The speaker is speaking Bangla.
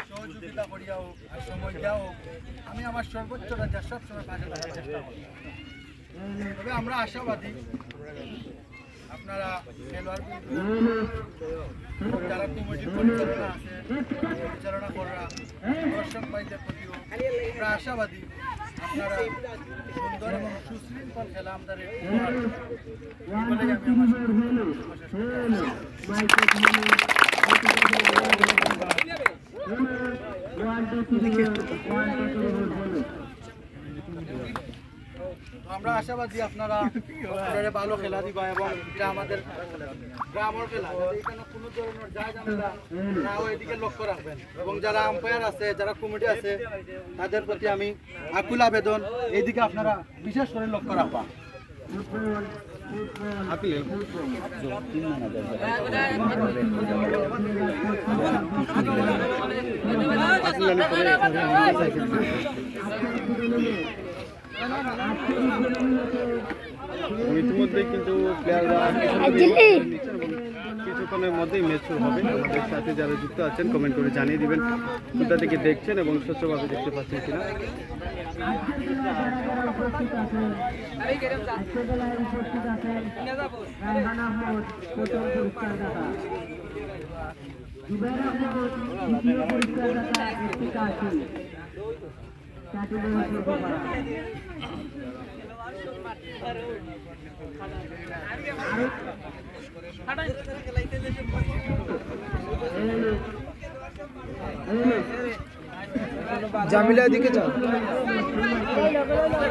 সহযোগিতা করিয়া হোক আর সময় দেওয়া হোক, আমি আমার সর্বোচ্চটা যা সবসময় কাজে লাগার চেষ্টা করি। তবে আমরা আশাবাদী আপনারা খেলোয়াড় যারা কমিটি পরিচালনা আছে, পরিচালনা করা দর্শক ভাইদের প্রতিও আমরা আশাবাদী আপনারা সুন্দর এবং সুশৃঙ্খল খেলা আমাদের বলেই আমি আমরা আশাবাদী আপনারা ভালো খেলা দিবা এবং এটা আমাদের গ্রামের খেলা, এখানে কোনো ধরনের যা ঝামেলা না এদিকে লক্ষ্য রাখবেন এবং যারা আম্পায়ার আছে, যারা কমিটি আছে, তাদের প্রতি আমি আকুল আবেদন এইদিকে আপনারা বিশেষ করে লক্ষ্য রাখবা। ইতিমধ্যে কিন্তু প্লেয়াররা কিছুক্ষণের মধ্যেই ম্যাচ শুরু হবে। আমাদের সাথে যারা যুক্ত আছেন কমেন্ট করে জানিয়ে দিবেন কোথা থেকে দেখছেন এবং স্বচ্ছভাবে দেখতে পাচ্ছেন কিনা। জামিলা দিকে যাও।